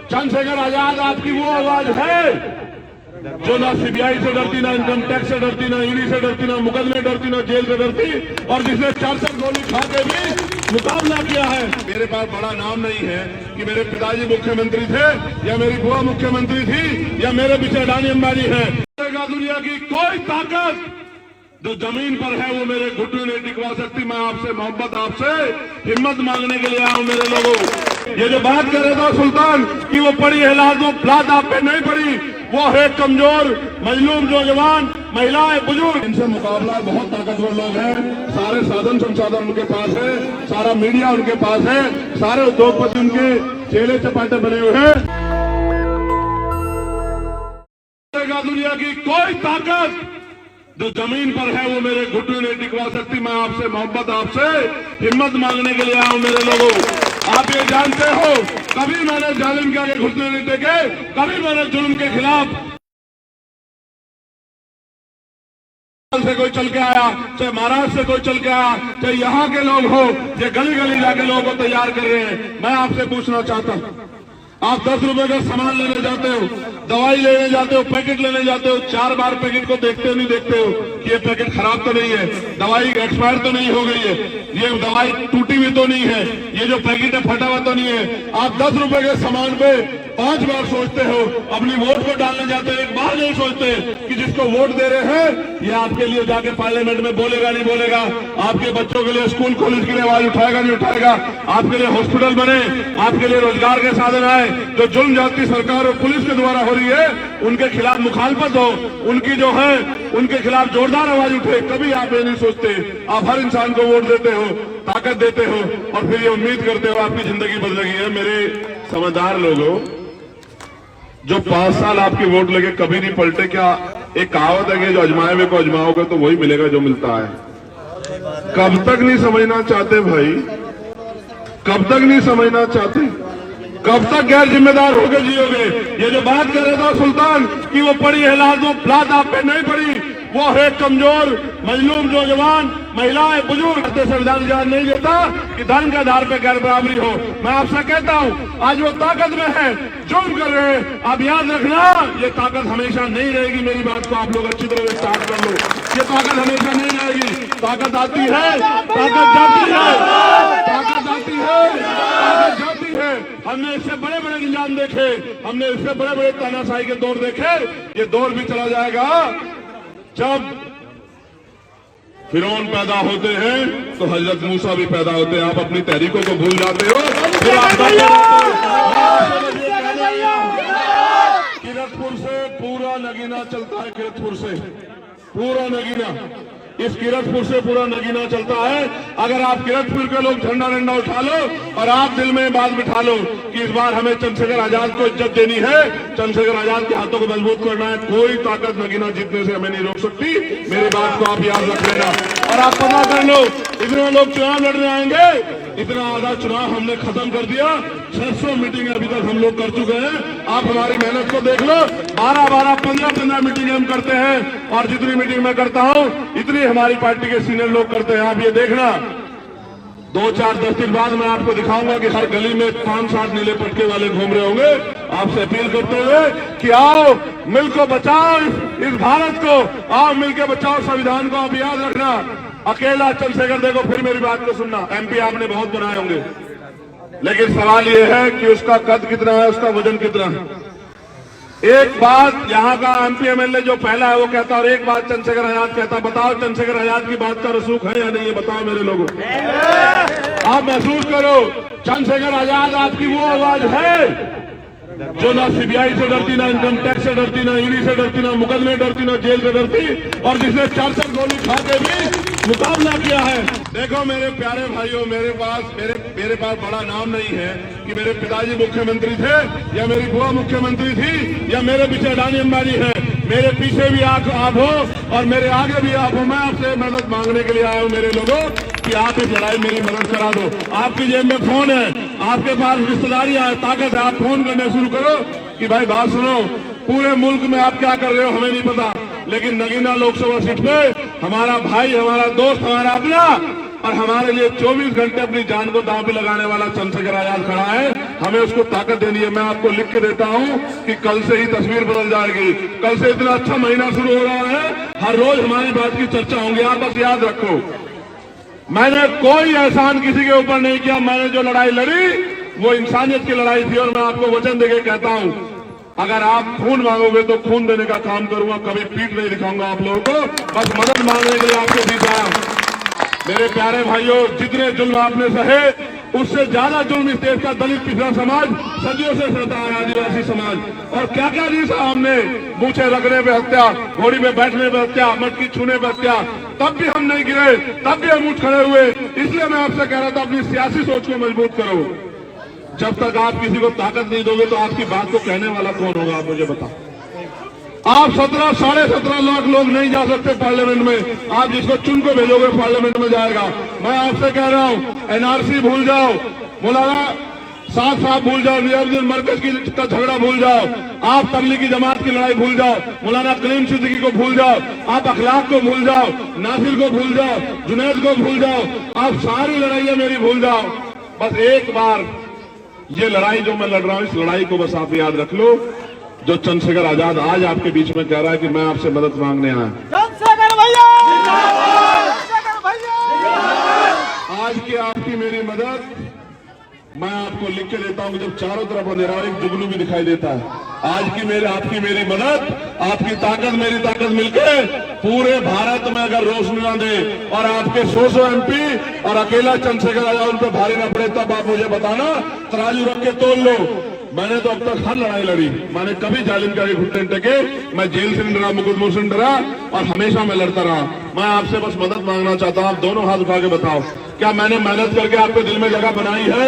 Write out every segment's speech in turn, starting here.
चंद्रशेखर आजाद आपकी वो आवाज है जो ना सीबीआई से डरती, ना इनकम टैक्स से डरती, ना ईडी से डरती, ना मुकदमे डरती, ना जेल से डरती, और जिसने 400 गोली खा के भी मुकाबला किया है। मेरे पास बड़ा नाम नहीं है कि मेरे पिताजी मुख्यमंत्री थे या मेरी बुआ मुख्यमंत्री थी या मेरे पीछे अडानी अंबानी है। दुनिया की कोई ताकत जो जमीन पर है वो मेरे घुटने नहीं टिकवा सकती। मैं आपसे मोहब्बत, आपसे हिम्मत मांगने के लिए आया हूं मेरे लोगों। ये जो बात कर रहे था सुल्तान कि वो पड़ी है लात आप पे नहीं पड़ी, वो है कमजोर मजलूम नौजवान, महिलाएं, बुजुर्ग, इनसे मुकाबला बहुत ताकतवर लोग हैं। सारे साधन संसाधन उनके पास है, सारा मीडिया उनके पास है, सारे उद्योगपति उनके चेले चपाटे बने हुए हैं। दुनिया की कोई ताकत जो जमीन पर है वो मेरे घुटने नहीं टिकवा सकती। मैं आपसे मोहब्बत, आपसे हिम्मत मांगने के लिए आया हूं मेरे लोगों। आप ये जानते हो कभी मैंने जालिम के आगे घुटने नहीं टेके, कभी मैंने जुल्म के खिलाफ से कोई चल के आया, चाहे महाराष्ट्र से कोई चल के आया, चाहे यहाँ के लोग हो, ये गली गली जाके लोगों को तैयार कर रहे हैं। मैं आपसे पूछना चाहता हूँ, आप 10 रुपए का सामान लेने जाते हो, दवाई लेने जाते हो, पैकेट लेने जाते हो, 4 बार पैकेट को देखते हो नहीं देखते हो कि ये पैकेट खराब तो नहीं है, दवाई एक्सपायर तो नहीं हो गई है, ये दवाई टूटी हुई तो नहीं है, ये जो पैकेट है फटा हुआ तो नहीं है। आप 10 रुपए के सामान पे 5 बार सोचते हो, अपनी वोट को डालने जाते हो, एक बार नहीं सोचते कि जिसको वोट दे रहे हैं ये आपके लिए जाके पार्लियामेंट में बोलेगा नहीं बोलेगा, आपके बच्चों के लिए स्कूल कॉलेज के लिए आवाज उठाएगा नहीं उठाएगा, आपके लिए हॉस्पिटल बने, आपके लिए रोजगार के साधन आए। जो जुल्म जाती सरकार और पुलिस के द्वारा हो रही है उनके खिलाफ मुखालफत हो, उनकी जो है उनके खिलाफ जोरदार आवाज उठे, कभी आप ये नहीं सोचते। आप हर इंसान को वोट देते हो, ताकत देते हो और फिर ये उम्मीद करते हो आपकी जिंदगी बदलेगी। है मेरे समझदार लोगों, जो 5 साल आपकी वोट लगे कभी नहीं पलटे। क्या एक कहावत है कि जो अजमाए हुए को अजमाओगे तो वही मिलेगा जो मिलता है। कब तक नहीं समझना चाहते भाई, कब तक नहीं समझना चाहते, कब तक गैर जिम्मेदार होकर जियोगे। ये जो बात कर रहे था सुल्तान कि वो पड़ी है लात आप पे नहीं पड़ी, वो है कमजोर मजलूम नौजवान, महिलाएं, बुजुर्ग। संविधान जान नहीं देता कि धन के आधार पर गैर बराबरी हो। मैं आपसे कहता हूं आज वो ताकत में है, जुर्म कर रहे हैं। आप याद रखना ये ताकत हमेशा नहीं रहेगी। मेरी बात को आप लोग अच्छी तरह से स्टार्ट कर लो। ये ताकत हमेशा नहीं रहेगी। ताकत आती है, ताकत जाती है, ताकत आती है, ताकत जाती है। हमने इससे बड़े बड़े निजाम देखे, हमने इससे बड़े बड़े तानाशाही के दौर देखे। ये दौर भी चला जाएगा जब फिरौन पैदा होते हैं तो हजरत मूसा भी पैदा होते हैं। आप अपनी तहरीकों को भूल जाते हो। किरतपुर से पूरा नगीना चलता है, किरतपुर से पूरा नगीना, इस किरतपुर से पूरा नगीना चलता है। अगर आप किरतपुर के लोग झंडा डंडा उठा लो और आप दिल में बात बिठा लो कि इस बार हमें चंद्रशेखर आजाद को इज्जत देनी है, चंद्रशेखर आजाद के हाथों को मजबूत करना है, कोई ताकत नगीना जीतने से हमें नहीं रोक सकती। मेरी बात को आप याद रख लेना और आप पता कर लो, इतने लोग चुनाव लड़ने आएंगे, इतना आधा चुनाव हमने खत्म कर दिया। 600 मीटिंग अभी तक हम लोग कर चुके हैं। आप हमारी मेहनत को देख लो, 12-12, 15-15 मीटिंग हम करते हैं और जितनी मीटिंग मैं करता हूं इतनी हमारी पार्टी के सीनियर लोग करते हैं। आप ये देखना 2-4-10 दिन बाद मैं आपको दिखाऊंगा कि हर गली में 5-7 नीले पटके वाले घूम रहे होंगे। आपसे अपील करते हुए कि आओ मिलकर बचाओ इस भारत को, आओ मिलकर बचाओ संविधान को। आप याद रखना अकेला चंद्रशेखर, देखो फिर मेरी बात को सुनना, एमपी आपने बहुत बनाए होंगे, लेकिन सवाल यह है कि उसका कद कितना है, उसका वजन कितना है। एक बात यहाँ का एमपी एमएलए जो पहला है वो कहता और एक बात चंद्रशेखर आजाद कहता। बताओ चंद्रशेखर आजाद की बात का रसूख है या नहीं, ये बताओ मेरे लोगों। आप महसूस करो चंद्रशेखर आजाद आपकी वो आवाज है जो ना सीबीआई से डरती, ना इनकम टैक्स से डरती, ना ईडी से डरती, ना मुकदमे डरती, ना जेल से डरती, और जिसने 400 गोली खा के भी मुकाबला किया है। देखो मेरे प्यारे भाइयों, मेरे पास बड़ा नाम नहीं है कि मेरे पिताजी मुख्यमंत्री थे या मेरी बुआ मुख्यमंत्री थी या मेरे पीछे अडानी अंबानी है। मेरे पीछे भी आप हो और मेरे आगे भी आप हो। मैं आपसे मदद मांगने के लिए आया हूं मेरे लोगों कि आप इस लड़ाई मेरी मदद करा दो। आपकी जेब में फोन है, आपके पास रिश्तेदारी है, ताकत है, आप फोन करने शुरू करो कि भाई बात सुनो, पूरे मुल्क में आप क्या कर रहे हो हमें नहीं पता, लेकिन नगीना लोकसभा सीट पे हमारा भाई, हमारा दोस्त, हमारा अपना और हमारे लिए 24 घंटे अपनी जान को दांव पे लगाने वाला चंद्रशेखर आजाद खड़ा है। हमें उसको ताकत देनी है। मैं आपको लिख के देता हूं कि कल से ही तस्वीर बदल जाएगी। कल से इतना अच्छा महीना शुरू हो रहा है, हर रोज हमारी बात की चर्चा होंगी। आप बस याद रखो, मैंने कोई एहसान किसी के ऊपर नहीं किया। मैंने जो लड़ाई लड़ी वो इंसानियत की लड़ाई थी, और मैं आपको वचन देके कहता हूं, अगर आप खून मांगोगे तो खून देने का काम करूंगा, कभी पीठ नहीं दिखाऊंगा आप लोगों को। बस मदद मांगने के लिए आपके बीच आया। मेरे प्यारे भाइयों, जितने जुल्म आपने सहे, उससे ज्यादा जुल्म इस देश का दलित पिछड़ा समाज सदियों से सहता है, आदिवासी समाज। और क्या क्या नहीं सहा हमने, मूछे रगड़ने पे हत्या, घोड़ी पे बैठने पे हत्या, मटकी छूने पे हत्या, तब भी हम नहीं गिरे, तब भी हम उठ खड़े हुए। इसलिए मैं आपसे कह रहा था, अपनी सियासी सोच को मजबूत करो। जब तक आप किसी को ताकत नहीं दोगे तो आपकी बात को कहने वाला कौन होगा, आप मुझे बताओ। आप 17-17.5 लाख लोग नहीं जा सकते पार्लियामेंट में। आप जिसको चुन को भेजोगे पार्लियामेंट में जाएगा। मैं आपसे कह रहा हूं, एनआरसी भूल जाओ, मौलाना साहब भूल जाओ, निजामुद्दीन मरकज का झगड़ा भूल जाओ, आप तबलीगी जमात की लड़ाई भूल जाओ, मौलाना कलीम सिद्दीकी को भूल जाओ, आप अखलाक को भूल जाओ, नासिर को भूल जाओ, जुनैद को भूल जाओ, आप सारी लड़ाइयां मेरी भूल जाओ। बस एक बार ये लड़ाई जो मैं लड़ रहा हूं, इस लड़ाई को बस आप याद रख लो। जो चंद्रशेखर आजाद आज आपके बीच में कह रहा है कि मैं आपसे मदद मांगने आया, चंद्रशेखर भैया, चंद्रशेखर भैया, आज की आपकी मेरी मदद मैं आपको लिख के देता हूं कि जब चारों तरफ अंधेरा एक जुगनू भी दिखाई देता है, आज की मेरी आपकी मेरी मदद, आपकी ताकत मेरी ताकत मिलके पूरे भारत में अगर रोशनी ना दे और आपके 100 एमपी और अकेला चंद्रशेखर आजाद उन पर भारी ना पड़े, तब आप मुझे बताना, तराजू रख के तोल लो। मैंने तो अब तक हर लड़ाई लड़ी, मैंने कभी जालिम का घुटने टके, मैं जेल से डरा, मुकदमों से डरा, और हमेशा मैं लड़ता रहा। मैं आपसे बस मदद मांगना चाहता हूं, आप दोनों हाथ उठा के बताओ, क्या मैंने मेहनत करके आपके दिल में जगह बनाई है?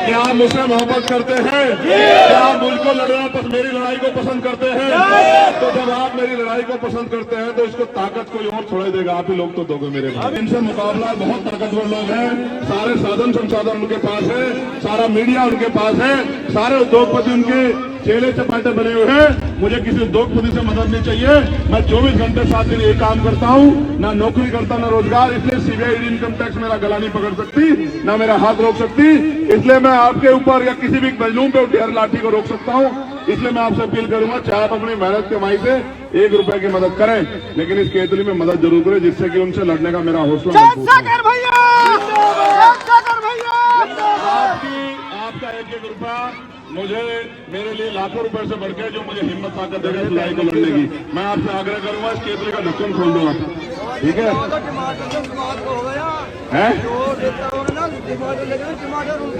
क्या आप मुझसे मोहब्बत करते हैं? क्या आप मुझको लड़ना, मेरी लड़ाई को पसंद करते हैं? तो जब आप मेरी लड़ाई को पसंद करते हैं तो इसको ताकत कोई और थोड़े देगा, आप ही लोग तो दोगे मेरे भाई। इनसे मुकाबला बहुत ताकतवर लोग हैं, सारे साधन संसाधन उनके पास है, सारा मीडिया उनके पास है, सारे उद्योगपति उनके चेले चपाटे बने हुए हैं। मुझे किसी उद्योगपति से मदद नहीं चाहिए। मैं 24 घंटे 7 दिन ये काम करता हूँ, ना नौकरी करता ना रोजगार। इसलिए सीबीआई इनकम टैक्स मेरा गला नहीं पकड़ सकती, ना मेरा हाथ रोक सकती। इसलिए मैं आपके ऊपर या किसी भी मजलूम पे उठी हर लाठी को रोक सकता हूँ। इसलिए मैं आपसे अपील करूंगा, चाहे आप अपनी मेहनत कमाई से 1 रुपए की मदद करें, लेकिन इस केतली में मदद जरूर करें, जिससे कि उनसे लड़ने का मेरा हौसला चंद्रशेखर भैया, चंद्रशेखर भैया, आपका 1-1 रुपया मुझे मेरे लिए लाखों रुपए से बढ़कर जो मुझे हिम्मत ताकत देगा इस लड़ाई को लड़ने की। मैं आपसे आग्रह करूंगा, इस केतली का ढक्कन खोल दो आप, ठीक है?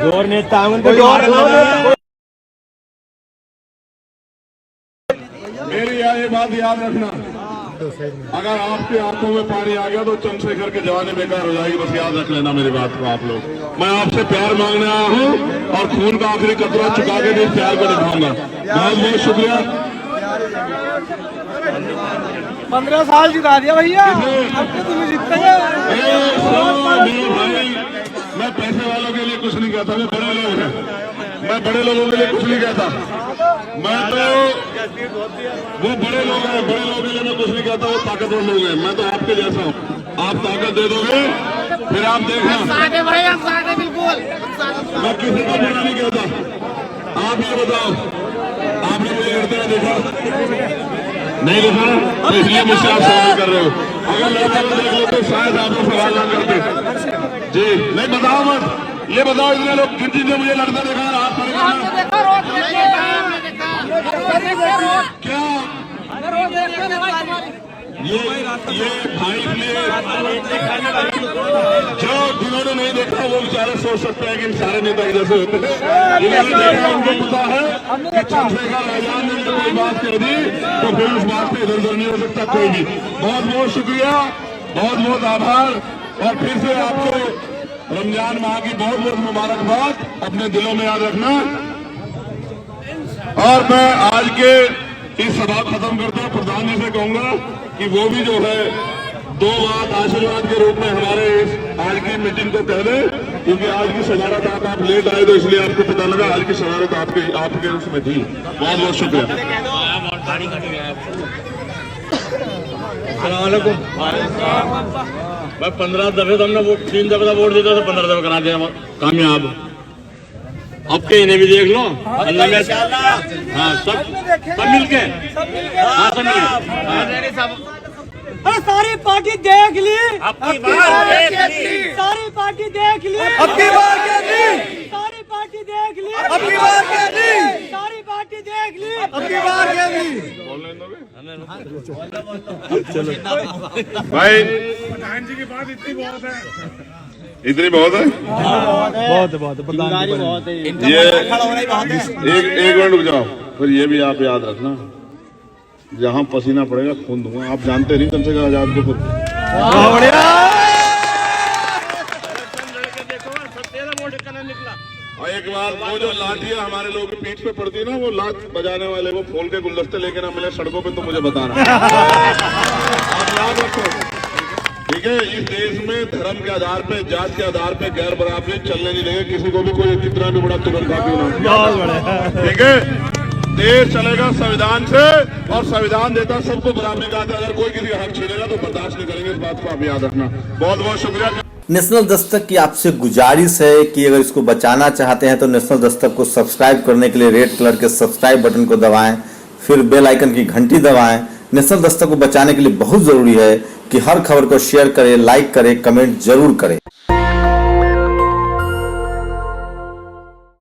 जोर नेता मेरी ये बात याद रखना, अगर आपकी आंखों में पानी आ गया तो चंद्रशेखर के जवानी बेकार हो जाएगी। बस याद रख लेना मेरी बात को आप लोग। मैं आपसे प्यार मांगने आया हूँ और खून का आखिरी कतरा चुका के भी इस प्यार को निभाऊंगा। बहुत बहुत शुक्रिया। 15 साल जिता दिया भैया, अब तो तुम्हें जीतते भाई, मैं पैसे वालों के लिए कुछ नहीं कहता, मैं बड़े लोग हैं, मैं बड़े लोगों के लिए कुछ नहीं कहता। मैं तो वो बड़े लोग हैं, बड़े लोगों के लिए मैं कुछ नहीं कहता, वो ताकतवर लोग हैं। मैं तो आपके जैसा हूँ, आप ताकत दे दोगे फिर आप देखना। बिल्कुल, मैं किसी को बुरा नहीं कहता। आप ये बताओ, आपने मुझे लड़ते हुए देखा नहीं? देखा ना, तो इसलिए मुझसे आप सवाल कर रहे हो। अगर लड़का देख लो तो शायद आपको सवाल ना करते। जी नहीं, बताओ मत, ये बताओ, इतने लोग जिनने मुझे लड़ते देखा, हाथ खड़े क्या ये भाई जो जिन्होंने नहीं देखा वो बेचारे सोच सकते हैं कि इन सारे नेता जैसे होते हैं। जिन्होंने देखा उनको पता है कि चंद्रशेखर आजाद ने कोई बात कह दी तो फिर उस बात पे इधर उधर नहीं हो सकता कोई भी। बहुत बहुत शुक्रिया, बहुत बहुत आभार, और फिर से आपको रमजान माह की बहुत बहुत मुबारकबाद। अपने दिलों में याद रखना। और मैं आज के इस सभा खत्म करता हूं, प्रधान जी से कहूंगा कि वो भी जो है 2 बात आशीर्वाद के रूप में हमारे इस आज की मीटिंग को कह दें, क्योंकि आज की शरारत आप लेट आए तो इसलिए आपको पता लगा, आज की शरारत आपके उसमें थी। बहुत बहुत शुक्रिया। मैं 15 दफे तो हमने 3 दफे का वोट देता था, 15 दफे करा दिया कामयाब। आपके इन्हें भी देख लो अल्लाह में हाँ सब मिलके हाँ सब मिलके अरे सारी पार्टी देख ली, आपकी बात देख ली, सारी पार्टी देख ली, आपकी बात देख ली, सारी पार्टी देख ली, आपकी बात देख ली, सारी पार्टी देख ली, आपकी बात देख ली। भाई प्रधान जी की बात इतनी बहुत है, इतनी बहुत है, बहुत है। ये एक मिनट रुक जाओ। फिर ये भी आप याद रखना, जहाँ पसीना पड़ेगा खून दूंगा। आप जानते नहीं कम से कम आजाद को खुद। और एक बार वो जो लाठियां हमारे लोगों की पीठ पे पड़ती है ना, वो लाठ बजाने वाले वो फूल के गुलदस्ते लेके ना मिले सड़कों पे तो मुझे बताना। आप याद रखो, ठीक है। इस देश में धर्म के आधार पे, जात के आधार पे गैर बराबरी चलने नहीं देंगे किसी को भी, कोई कितना भी बड़ा तुरंत खा क्यों ना, ठीक है। देश चलेगा संविधान से, और संविधान देता सबको बराबरी का। अगर कोई किसी का हक छीनेगा तो बर्दाश्त नहीं करेंगे, इस बात को आप याद रखना। बहुत बहुत शुक्रिया। नेशनल दस्तक की आपसे गुजारिश है कि अगर इसको बचाना चाहते हैं तो नेशनल दस्तक को सब्सक्राइब करने के लिए रेड कलर के सब्सक्राइब बटन को दबाएं, फिर बेल आइकन की घंटी दबाएं। नेशनल दस्तक को बचाने के लिए बहुत जरूरी है कि हर खबर को शेयर करें, लाइक करें, कमेंट जरूर करें।